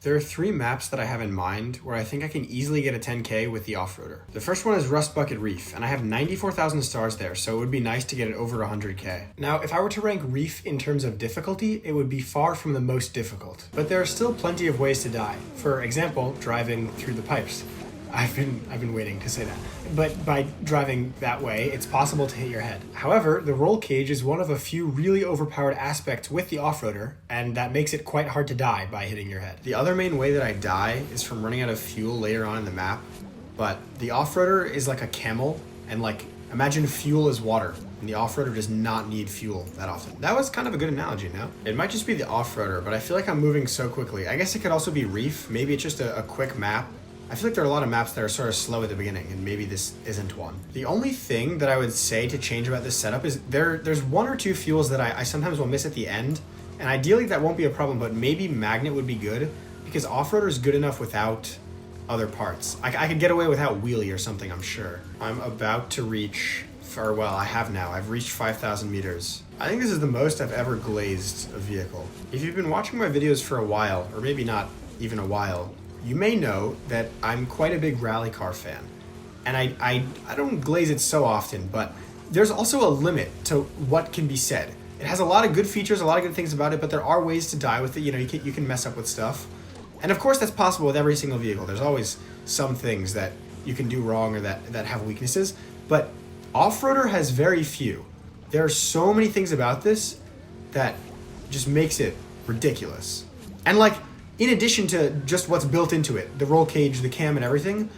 There are 3 maps that I have in mind where I think I can easily get a 10k with the Offroader. The first one is Rust Bucket Reef, and I have 94,000 stars there, so it would be nice to get it over 100k. Now, if I were to rank Reef in terms of difficulty, it would be far from the most difficult. But there are still plenty of ways to die. For example, driving through the pipes. I've been waiting to say that. But by driving that way, it's possible to hit your head. However, the roll cage is one of a few really overpowered aspects with the Offroader, and that makes it quite hard to die by hitting your head. The other main way that I die is from running out of fuel later on in the map, but the Offroader is like a camel, and like, imagine fuel is water, and the Offroader does not need fuel that often. That was kind of a good analogy, no? It might just be the Offroader, but I feel like I'm moving so quickly. I guess it could also be Reef. Maybe it's just a quick map. I feel like there are a lot of maps that are sort of slow at the beginning, and maybe this isn't one. The only thing that I would say to change about this setup is there's 1 or 2 fuels that I sometimes will miss at the end, and ideally that won't be a problem, but maybe Magnet would be good, because Offroader is good enough without other parts. I could get away without Wheelie or something, I'm sure. I'm about to reach, I have now. I've reached 5,000 meters. I think this is the most I've ever glazed a vehicle. If you've been watching my videos for a while, or maybe not even a while, you may know that I'm quite a big rally car fan, and I don't glaze it so often, but there's also a limit to what can be said. It has a lot of good features, a lot of good things about it, but there are ways to die with it. You know, you can mess up with stuff, and of course that's possible with every single vehicle. There's always some things that you can do wrong or that have weaknesses, but Offroader has very few. There are so many things about this that just makes it ridiculous, and like, in addition to just what's built into it, the roll cage, the cam, and everything,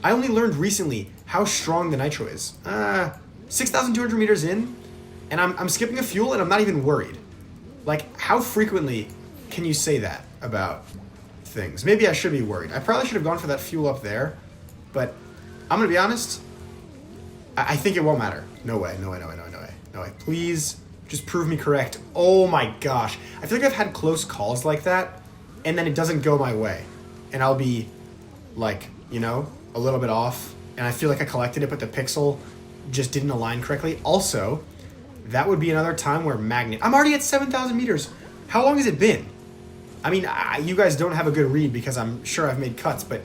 I only learned recently how strong the nitro is. 6,200 meters in, and I'm skipping a fuel, and I'm not even worried. Like, how frequently can you say that about things? Maybe I should be worried. I probably should have gone for that fuel up there, but I'm gonna be honest, I think it won't matter. No way. Please, just prove me correct. Oh my gosh. I feel like I've had close calls like that, and then it doesn't go my way, and I'll be like, you know, a little bit off, and I feel like I collected it, but the pixel just didn't align correctly. Also, that would be another time where Magnet... I'm already at 7,000 meters. How long has it been? I mean, you guys don't have a good read because I'm sure I've made cuts, but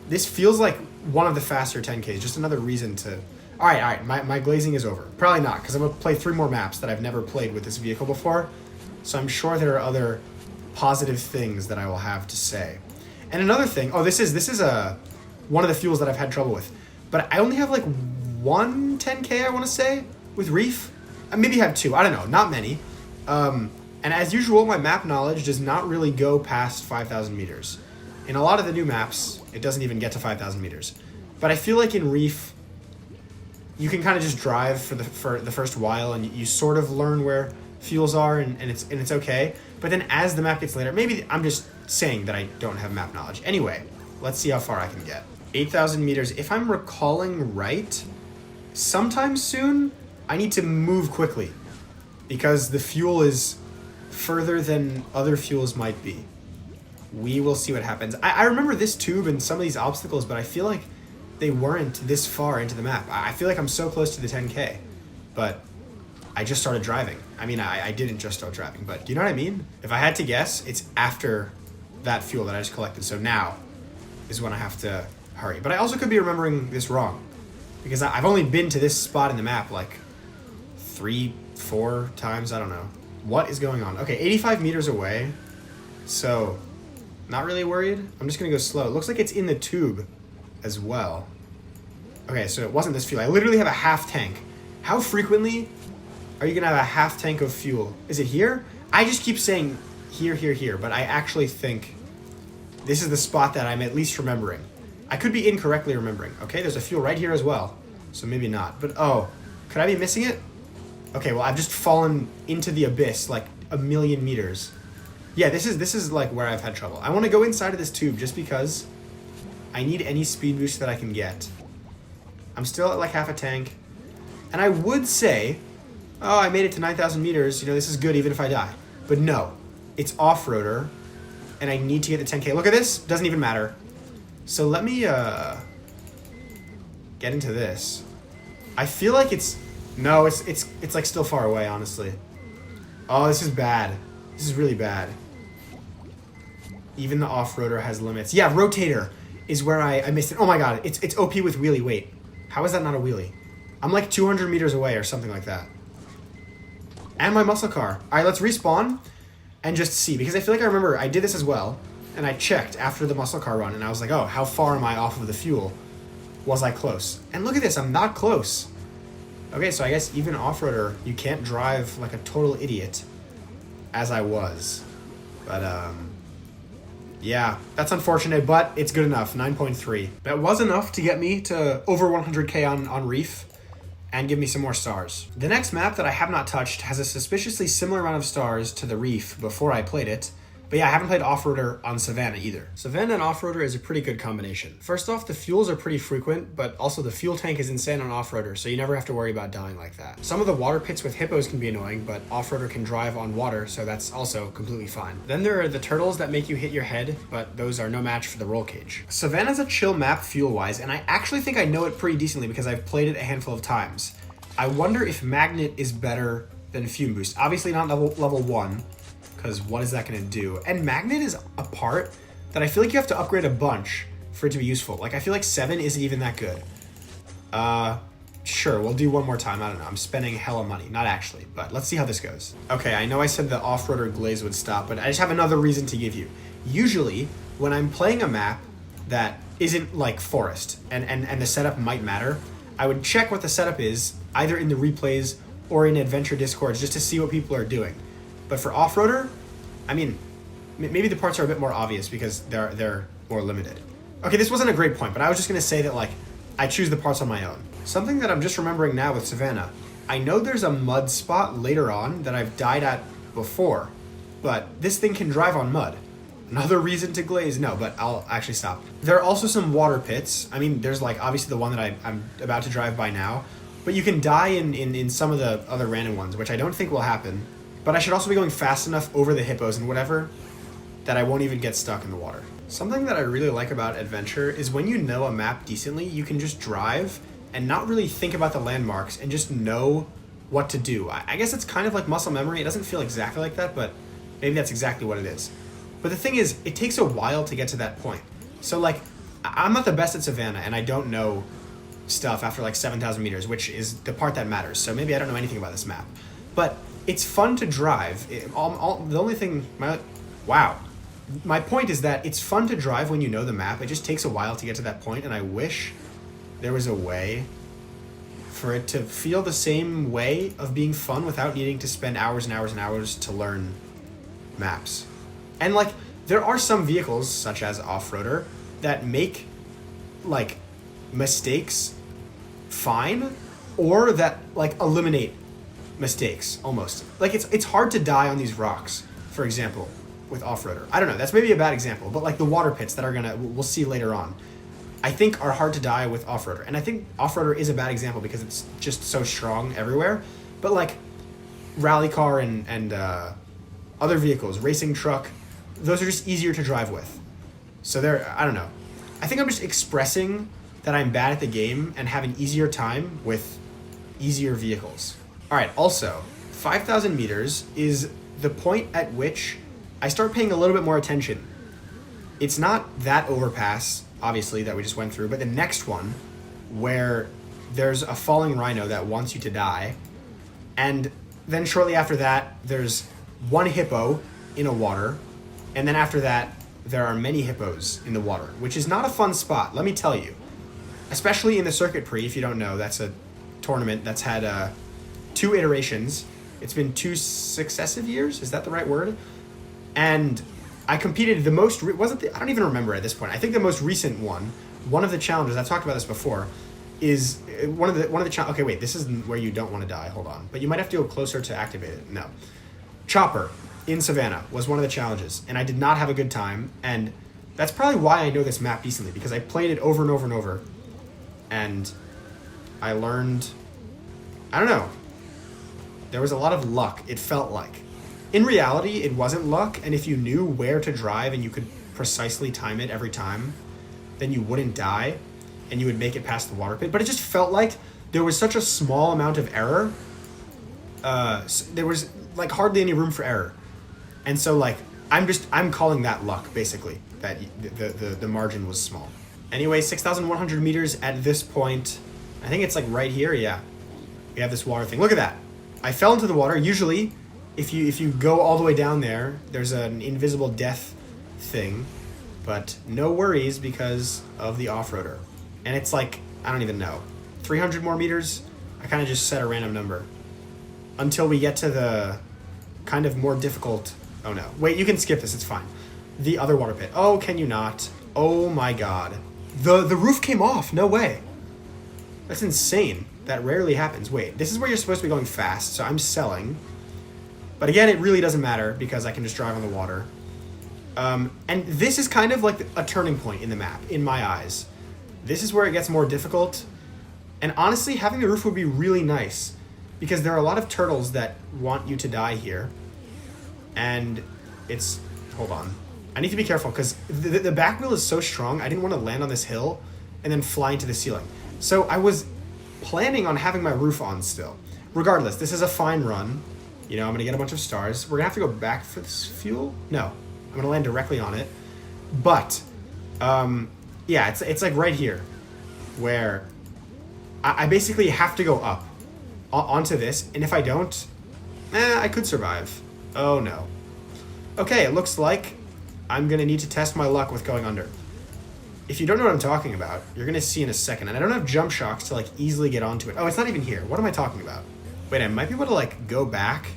this feels like one of the faster 10Ks. Just another reason to... All right, my glazing is over. Probably not, because I'm going to play 3 more maps that I've never played with this vehicle before, so I'm sure there are other positive things that I will have to say. And another thing, this is one of the fuels that I've had trouble with, but I only have like 1 10k, I want to say, with Reef. I maybe have 2, I don't know, not many. And as usual, my map knowledge does not really go past 5,000 meters. In a lot of the new maps, it doesn't even get to 5,000 meters. But I feel like in Reef, you can kind of just drive for the first while, and you sort of learn where fuels are, and it's okay. But then as the map gets later, maybe I'm just saying that I don't have map knowledge. Anyway, let's see how far I can get. 8,000 meters. If I'm recalling right, sometime soon, I need to move quickly because the fuel is further than other fuels might be. We will see what happens. I remember this tube and some of these obstacles, but I feel like they weren't this far into the map. I feel like I'm so close to the 10K, but I just started driving. I mean, I didn't just start driving, but do you know what I mean? If I had to guess, it's after that fuel that I just collected. So now is when I have to hurry. But I also could be remembering this wrong because I've only been to this spot in the map like 3-4 times. I don't know. What is going on? Okay, 85 meters away. So not really worried. I'm just going to go slow. It looks like it's in the tube as well. Okay, so it wasn't this fuel. I literally have a half tank. How frequently are you gonna have a half tank of fuel? Is it here? I just keep saying here, but I actually think this is the spot that I'm at least remembering. I could be incorrectly remembering. Okay, there's a fuel right here as well, so maybe not. But could I be missing it? Okay, well, I've just fallen into the abyss like a million meters. Yeah, this is like where I've had trouble. I want to go inside of this tube just because I need any speed boost that I can get. I'm still at like half a tank, and I would say, I made it to 9,000 meters. You know, this is good even if I die. But no, it's Offroader, and I need to get the 10K. Look at this, doesn't even matter. So let me get into this. I feel like it's like still far away, honestly. Oh, this is bad. This is really bad. Even the off-roader has limits. Yeah, rotator is where I missed it. Oh my god, it's OP with wheelie. Wait, how is that not a wheelie? I'm like 200 meters away or something like that. And my muscle car. All right, let's respawn and just see. Because I feel like I remember I did this as well. And I checked after the muscle car run. And I was like, oh, how far am I off of the fuel? Was I close? And look at this, I'm not close. Okay, so I guess even off-roader, you can't drive like a total idiot. As I was. But, yeah, that's unfortunate, but it's good enough. 9.3. That was enough to get me to over 100k on Reef and give me some more stars. The next map that I have not touched has a suspiciously similar amount of stars to the Reef before I played it. But yeah, I haven't played Offroader on Savanna either. Savanna and Offroader is a pretty good combination. First off, the fuels are pretty frequent, but also the fuel tank is insane on Offroader, so you never have to worry about dying like that. Some of the water pits with hippos can be annoying, but Offroader can drive on water, so that's also completely fine. Then there are the turtles that make you hit your head, but those are no match for the roll cage. Savanna's a chill map fuel-wise, and I actually think I know it pretty decently because I've played it a handful of times. I wonder if Magnet is better than Fume Boost. Obviously not level 1, because what is that going to do? And Magnet is a part that I feel like you have to upgrade a bunch for it to be useful. Like, I feel like 7 isn't even that good. Sure, we'll do one more time. I don't know. I'm spending hella money. Not actually, but let's see how this goes. Okay, I know I said the off-roader glaze would stop, but I just have another reason to give you. Usually, when I'm playing a map that isn't like forest, and the setup might matter, I would check what the setup is, either in the replays or in adventure discords, just to see what people are doing. But for off-roader, I mean, maybe the parts are a bit more obvious because they're more limited. Okay, this wasn't a great point, but I was just gonna say that like, I choose the parts on my own. Something that I'm just remembering now with Savanna, I know there's a mud spot later on that I've died at before, but this thing can drive on mud. Another reason to glaze, no, but I'll actually stop. There are also some water pits. I mean, there's like obviously the one that I'm about to drive by now, but you can die in some of the other random ones, which I don't think will happen. But I should also be going fast enough over the hippos and whatever that I won't even get stuck in the water. Something that I really like about adventure is when you know a map decently, you can just drive and not really think about the landmarks and just know what to do. I guess it's kind of like muscle memory. It doesn't feel exactly like that, but maybe that's exactly what it is. But the thing is, it takes a while to get to that point. So like, I'm not the best at Savanna and I don't know stuff after like 7,000 meters, which is the part that matters. So maybe I don't know anything about this map. But it's fun to drive. The only thing, my point is that it's fun to drive when you know the map. It just takes a while to get to that point, and I wish there was a way for it to feel the same way of being fun without needing to spend hours and hours and hours to learn maps. And like, there are some vehicles, such as Offroader, that make like mistakes fine, or that like eliminate mistakes almost. Like it's hard to die on these rocks, for example, with Offroader. I don't know, that's maybe a bad example, but like the water pits that are we'll see later on, I think are hard to die with Offroader. And I think Offroader is a bad example because it's just so strong everywhere. But like rally car and other vehicles, racing truck, those are just easier to drive with. So I don't know. I think I'm just expressing that I'm bad at the game and have an easier time with easier vehicles. All right, also, 5,000 meters is the point at which I start paying a little bit more attention. It's not that overpass, obviously, that we just went through, but the next one, where there's a falling rhino that wants you to die, and then shortly after that, there's one hippo in a water, and then after that, there are many hippos in the water, which is not a fun spot, let me tell you. Especially in the Circuit Pre, if you don't know, that's a tournament that's had 2 iterations. It's been 2 successive years, is that the right word? And I competed the most, I don't even remember at this point. I think the most recent one of the challenges, I've talked about this before, is one of the challenges. Okay, wait, this isn't where you don't want to die, hold on. But you might have to go closer to activate it, no. Chopper in Savanna was one of the challenges, and I did not have a good time, and that's probably why I know this map decently, because I played it over and over and over, and I learned, I don't know, there was a lot of luck, it felt like. In reality, it wasn't luck, and if you knew where to drive and you could precisely time it every time, then you wouldn't die, and you would make it past the water pit. But it just felt like there was such a small amount of error. There was like hardly any room for error. And so like, I'm calling that luck, basically, that the margin was small. Anyway, 6,100 meters at this point. I think it's like right here, yeah. We have this water thing. Look at that. I fell into the water. Usually, if you go all the way down there, there's an invisible death thing. But no worries because of the off-roader. And it's like, I don't even know, 300 more meters? I kind of just set a random number. Until we get to the kind of more difficult... Oh no. Wait, you can skip this, it's fine. The other water pit. Oh, can you not? Oh my god. The roof came off, no way. That's insane. That rarely happens. Wait, this is where you're supposed to be going fast, so I'm selling. But again, it really doesn't matter because I can just drive on the water. And this is kind of like a turning point in the map, in my eyes. This is where it gets more difficult. And honestly, having the roof would be really nice because there are a lot of turtles that want you to die here. And it's... Hold on. I need to be careful because the back wheel is so strong, I didn't want to land on this hill and then fly into the ceiling. So I was planning on having my roof on still. Regardless, this is a fine run. You know, I'm going to get a bunch of stars. We're going to have to go back for this fuel? No. I'm going to land directly on it. But, yeah, it's like right here where I basically have to go up onto this. And if I don't, I could survive. Oh, no. Okay, it looks like I'm going to need to test my luck with going under. If you don't know what I'm talking about, you're going to see in a second. And I don't have jump shocks to, like, easily get onto it. Oh, it's not even here. What am I talking about? Wait, I might be able to, like, go back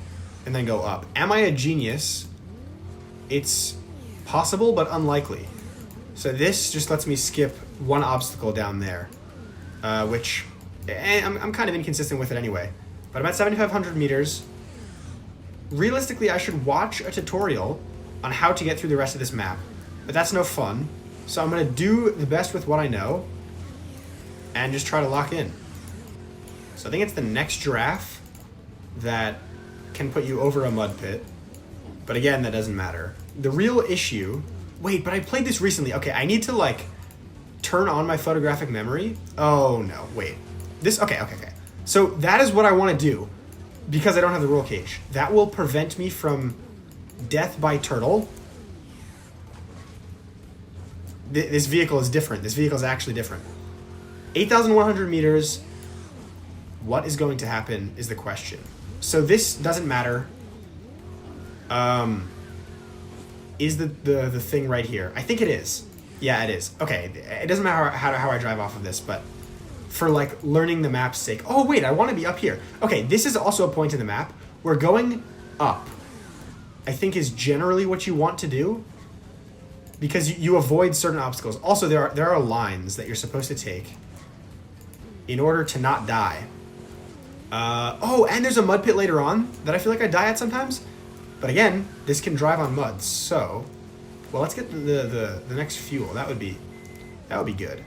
and then go up. Am I a genius? It's possible, but unlikely. So this just lets me skip one obstacle down there, which I'm kind of inconsistent with it anyway. But I'm at 7,500 meters. Realistically, I should watch a tutorial on how to get through the rest of this map, but that's no fun. So I'm going to do the best with what I know and just try to lock in. So I think it's the next giraffe that can put you over a mud pit. But again, that doesn't matter. The real issue... Wait, but I played this recently. Okay, I need to, like, turn on my photographic memory. Oh, no. Wait. This... Okay. So that is what I want to do because I don't have the roll cage. That will prevent me from death by turtle. This vehicle is different. This vehicle is actually different. 8,100 meters. What is going to happen is the question. So this doesn't matter. Is the thing right here? I think it is. Yeah, it is. Okay, it doesn't matter how I drive off of this, but for like learning the map's sake. Oh wait, I want to be up here. Okay, this is also a point in the map where going up, I think, is generally what you want to do because you avoid certain obstacles. Also, there are lines that you're supposed to take in order to not die. Oh, and there's a mud pit later on that I feel like I die at sometimes. But again, this can drive on mud, so... Well, let's get the next fuel. That would be good.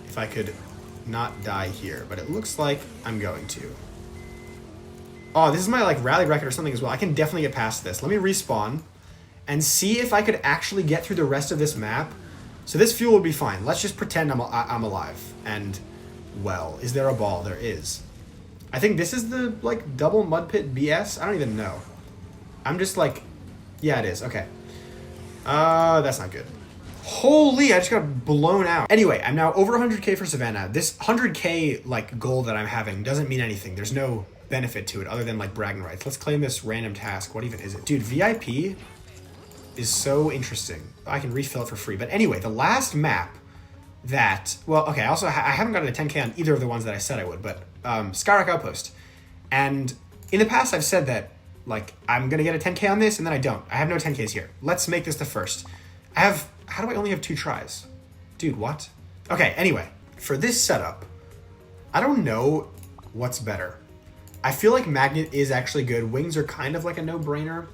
If I could not die here. But it looks like I'm going to. Oh, this is my, like, rally record or something as well. I can definitely get past this. Let me respawn and see if I could actually get through the rest of this map. So this fuel will be fine. Let's just pretend I'm alive. And, well, is there a ball? There is. I think this is the, like, double mud pit BS. I don't even know. I'm just like, yeah, it is. Okay. That's not good. Holy, I just got blown out. Anyway, I'm now over 100K for Savanna. This 100K, like, goal that I'm having doesn't mean anything. There's no benefit to it other than, like, bragging rights. Let's claim this random task. What even is it? Dude, VIP is so interesting. I can refill it for free. But anyway, the last map that... Well, okay, also, I haven't gotten a 10K on either of the ones that I said I would, but Skyrock Outpost. And in the past, I've said that, like, I'm going to get a 10K on this, and then I don't. I have no 10Ks here. Let's make this the first. How do I only have 2 tries? Dude, what? Okay, anyway, for this setup, I don't know what's better. I feel like magnet is actually good. Wings are kind of like a no-brainer.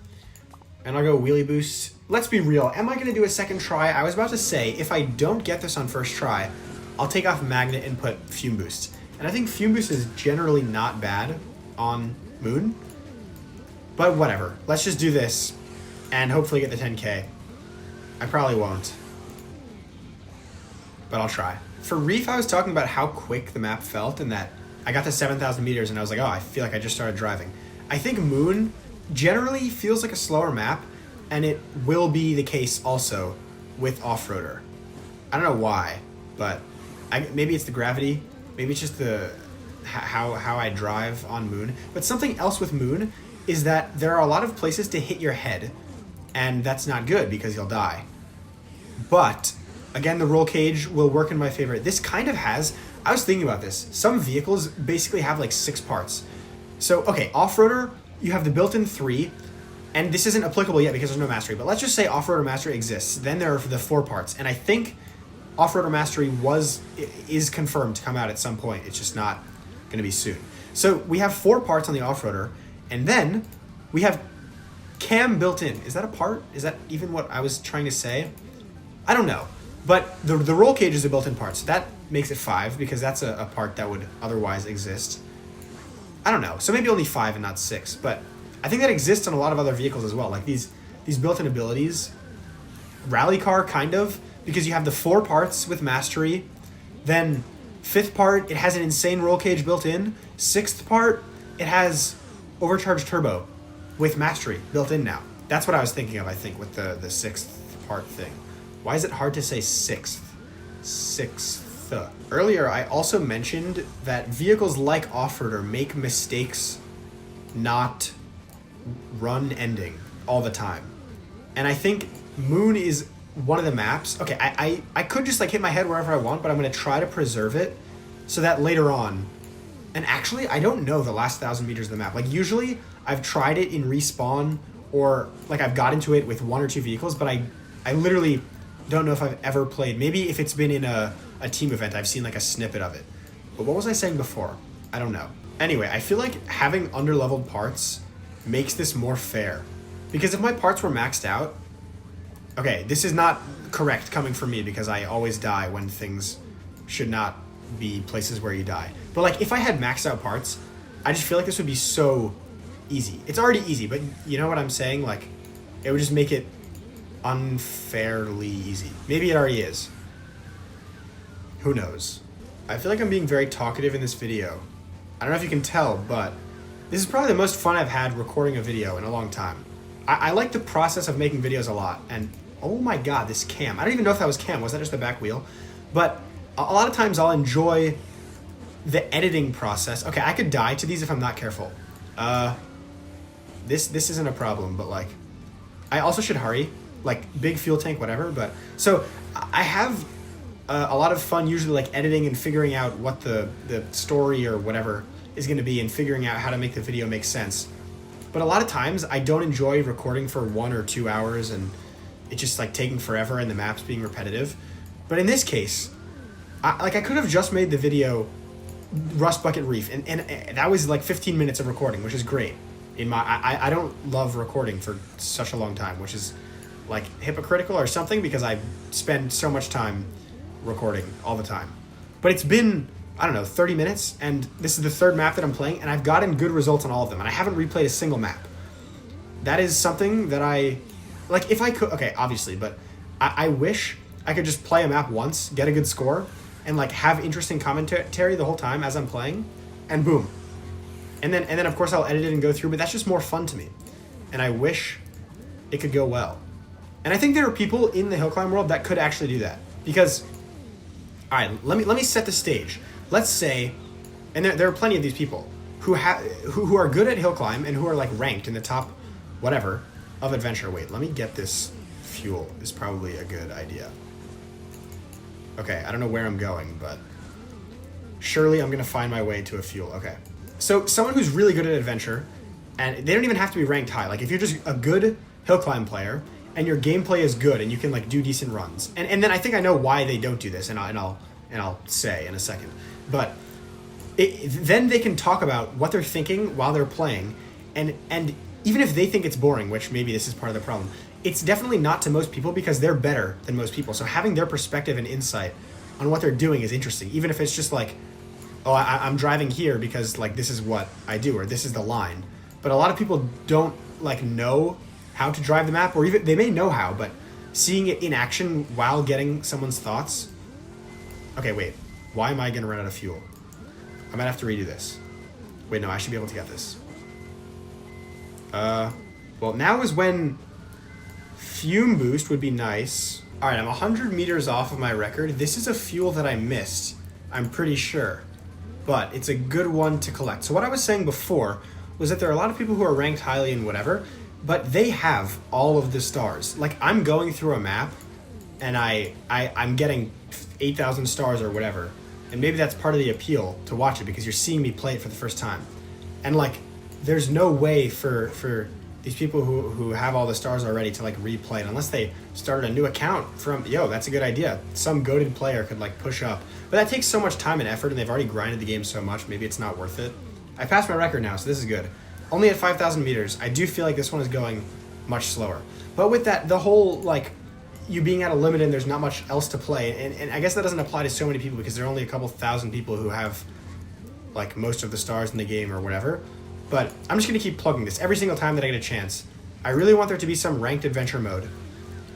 And I'll go wheelie boost. Let's be real. Am I going to do a second try? I was about to say, if I don't get this on first try, I'll take off magnet and put fume boost. And I think fume boost is generally not bad on Moon. But whatever. Let's just do this and hopefully get the 10K. I probably won't. But I'll try. For Reef, I was talking about how quick the map felt and that I got to 7,000 meters and I was like, oh, I feel like I just started driving. I think Moon generally feels like a slower map, and it will be the case also with Offroader. I don't know why, but maybe it's the gravity, maybe it's just the how I drive on Moon. But something else with Moon is that there are a lot of places to hit your head, and that's not good because you'll die. But again, the roll cage will work in my favor. This kind of has, I was thinking about this, some vehicles basically have like 6 parts. So, okay, Offroader, you have the built-in 3, and this isn't applicable yet because there's no mastery, but let's just say Offroader Mastery exists. Then there are the 4 parts, and I think Offroader Mastery is confirmed to come out at some point. It's just not going to be soon. So we have 4 parts on the Offroader, and then we have cam built in. Is that a part? Is that even what I was trying to say? I don't know. But the roll cage is a built-in part, so that makes it 5 because that's a part that would otherwise exist. I don't know. So maybe only 5 and not 6, but I think that exists on a lot of other vehicles as well. Like these built-in abilities, rally car kind of, because you have the 4 parts with mastery. Then 5th part, it has an insane roll cage built in. 6th part, it has overcharged turbo with mastery built in now. That's what I was thinking of, I think, with the 6th part thing. Why is it hard to say 6th? 6th. Earlier, I also mentioned that vehicles like Offroader make mistakes not run ending all the time. And I think Moon is one of the maps. Okay, I could just like hit my head wherever I want, but I'm going to try to preserve it so that later on, and actually I don't know the last 1,000 meters of the map. Like usually I've tried it in Respawn, or like I've got into it with 1 or 2 vehicles, but I literally don't know if I've ever played. Maybe if it's been in a team event, I've seen like a snippet of it. But what was I saying before? I don't know. Anyway, I feel like having underleveled parts makes this more fair. Because if my parts were maxed out, okay, this is not correct coming from me because I always die when things should not be places where you die. But like if I had maxed out parts, I just feel like this would be so easy. It's already easy, but you know what I'm saying? Like it would just make it unfairly easy. Maybe it already is. Who knows? I feel like I'm being very talkative in this video. I don't know if you can tell, but this is probably the most fun I've had recording a video in a long time. I like the process of making videos a lot, and oh my god, this cam. I don't even know if that was cam. Was that just the back wheel? But a lot of times I'll enjoy the editing process. Okay, I could die to these if I'm not careful. This isn't a problem, but like, I also should hurry. Like, big fuel tank, whatever, but... So, I have a lot of fun usually like editing and figuring out what the story or whatever is going to be and figuring out how to make the video make sense. But a lot of times I don't enjoy recording for 1 or 2 hours and it's just like taking forever and the maps being repetitive. But in this case, I could have just made the video Rust Bucket Reef and that was like 15 minutes of recording, which is great. I don't love recording for such a long time, which is like hypocritical or something because I spend so much time recording all the time. But it's been, I don't know, 30 minutes, and this is the 3rd map that I'm playing, and I've gotten good results on all of them, and I haven't replayed a single map. That is something that I, like, if I could, okay, obviously, but I wish I could just play a map once, get a good score, and, like, have interesting commentary the whole time as I'm playing, and boom. And then, of course, I'll edit it and go through, but that's just more fun to me. And I wish it could go well. And I think there are people in the hill climb world that could actually do that. Because, all right, let me set the stage. Let's say, and there are plenty of these people who are good at hill climb and who are like ranked in the top whatever of adventure. Wait, let me get this fuel. Is probably a good idea. Okay, I don't know where I'm going, but surely I'm gonna find my way to a fuel. Okay, so someone who's really good at adventure, and they don't even have to be ranked high. Like if you're just a good hill climb player and your gameplay is good and you can like do decent runs, and then I think I know why they don't do this, and I'll say in a second. But then they can talk about what they're thinking while they're playing, and even if they think it's boring, which maybe this is part of the problem, it's definitely not to most people because they're better than most people. So having their perspective and insight on what they're doing is interesting, even if it's just like, oh, I'm driving here because like this is what I do, or this is the line. But a lot of people don't like know how to drive the map, or even they may know how, but seeing it in action while getting someone's thoughts. Okay, wait. Why am I going to run out of fuel? I might have to redo this. Wait, no, I should be able to get this. Well, now is when Fume boost would be nice. All right, I'm 100 meters off of my record. This is a fuel that I missed, I'm pretty sure. But it's a good one to collect. So what I was saying before was that there are a lot of people who are ranked highly in whatever, but they have all of the stars. Like, I'm going through a map, and I'm getting 8,000 stars or whatever. And maybe that's part of the appeal to watch it, because you're seeing me play it for the first time. And, like, there's no way for these people who have all the stars already to, like, replay it, unless they started a new account from, that's a good idea. Some goated player could, like, push up. But that takes so much time and effort, and they've already grinded the game so much, maybe it's not worth it. I passed my record now, so this is good. Only at 5,000 meters. I do feel like this one is going much slower. But with that, the whole, like, you being at a limit and there's not much else to play, and I guess that doesn't apply to so many people because there are only a couple thousand people who have, like, most of the stars in the game or whatever. But I'm just going to keep plugging this every single time that I get a chance. I really want there to be some ranked adventure mode,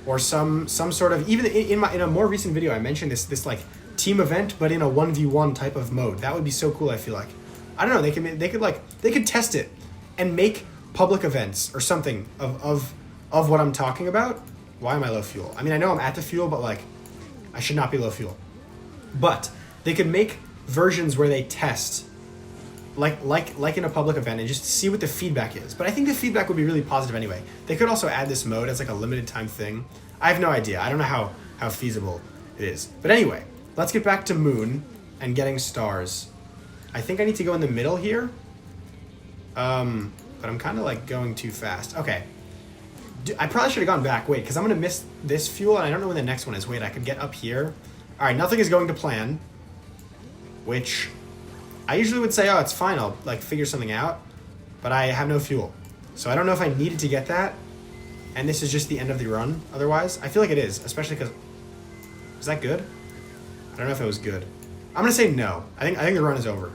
or some sort of, even in a more recent video I mentioned this like team event, but in a 1v1 type of mode. That would be so cool. I feel like, I don't know, they could test it and make public events or something of what I'm talking about. Why am I low fuel? I mean, I know I'm at the fuel, but, like, I should not be low fuel. But they could make versions where they test, like in a public event, and just see what the feedback is. But I think the feedback would be really positive anyway. They could also add this mode as, like, a limited time thing. I have no idea. I don't know how feasible it is. But anyway, let's get back to Moon and getting stars. I think I need to go in the middle here. But I'm kind of, like, going too fast. Okay. I probably should have gone back. Wait, because I'm going to miss this fuel, and I don't know when the next one is. Wait, I could get up here. All right, nothing is going to plan, which I usually would say, oh, it's fine, I'll, like, figure something out, but I have no fuel. So I don't know if I needed to get that, and this is just the end of the run otherwise. I feel like it is, especially because... Was that good? I don't know if it was good. I'm going to say no. I think the run is over.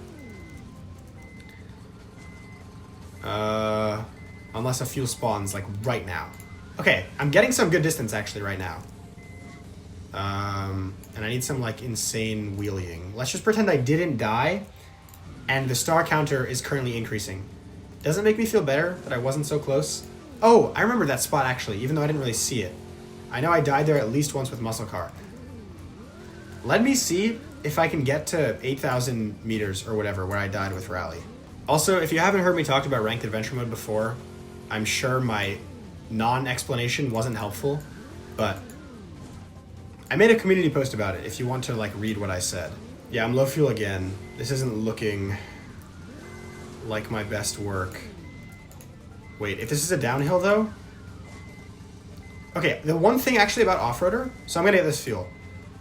Unless a fuel spawns, like, right now. Okay, I'm getting some good distance, actually, right now. And I need some, like, insane wheeling. Let's just pretend I didn't die, and the star counter is currently increasing. Does it make me feel better that I wasn't so close? Oh, I remember that spot, actually, even though I didn't really see it. I know I died there at least once with muscle car. Let me see if I can get to 8,000 meters or whatever where I died with Rally. Also, if you haven't heard me talk about ranked adventure mode before, I'm sure my non-explanation wasn't helpful, but I made a community post about it if you want to, like, read what I said. Yeah, I'm low fuel again. This isn't looking like my best work. Wait, if this is a downhill though? Okay, the one thing actually about Offroader, so I'm gonna get this fuel,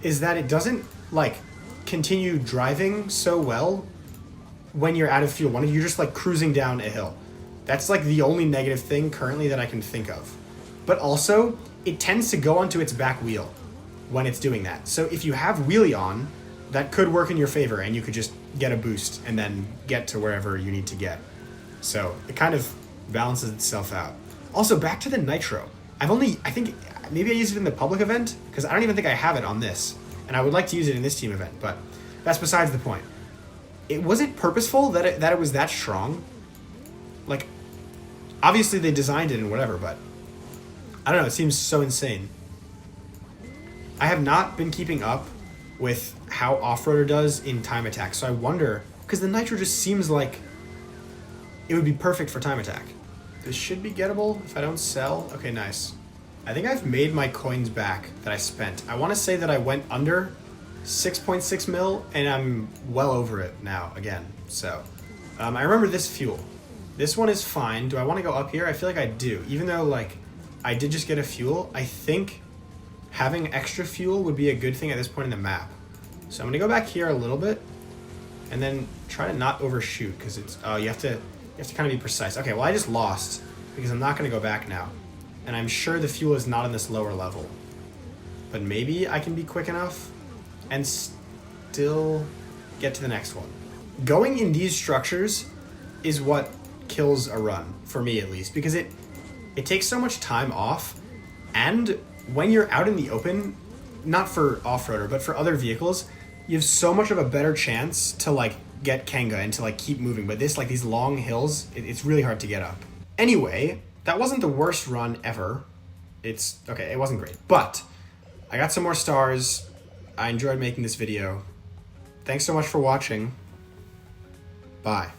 is that it doesn't, like, continue driving so well when you're out of fuel, when you're just, like, cruising down a hill. That's, like, the only negative thing currently that I can think of. But also, it tends to go onto its back wheel when it's doing that. So if you have wheelie on, that could work in your favor, and you could just get a boost and then get to wherever you need to get. So it kind of balances itself out. Also, back to the nitro. I think, maybe I used it in the public event, because I don't even think I have it on this. And I would like to use it in this team event, but that's besides the point. Was it purposeful that it was that strong? Like, obviously they designed it and whatever, but I don't know, it seems so insane. I have not been keeping up with how Offroader does in time attack, so I wonder, because the nitro just seems like it would be perfect for time attack. This should be gettable if I don't sell. Okay, nice. I think I've made my coins back that I spent. I want to say that I went under 6.6 mil, and I'm well over it now again. So I remember this fuel. This one is fine. Do I want to go up here? I feel like I do. Even though, like, I did just get a fuel, I think having extra fuel would be a good thing at this point in the map. So I'm going to go back here a little bit and then try to not overshoot, because it's, oh, you have to kind of be precise. Okay, well, I just lost because I'm not going to go back now. And I'm sure the fuel is not on this lower level. But maybe I can be quick enough and still get to the next one. Going in these structures is what kills a run, for me at least, because it takes so much time off, and when you're out in the open, not for Offroader, but for other vehicles, you have so much of a better chance to, like, get Kenga and to, like, keep moving. But this, like, these long hills, it's really hard to get up. Anyway, that wasn't the worst run ever. It's, okay, it wasn't great. But I got some more stars. I enjoyed making this video. Thanks so much for watching. Bye.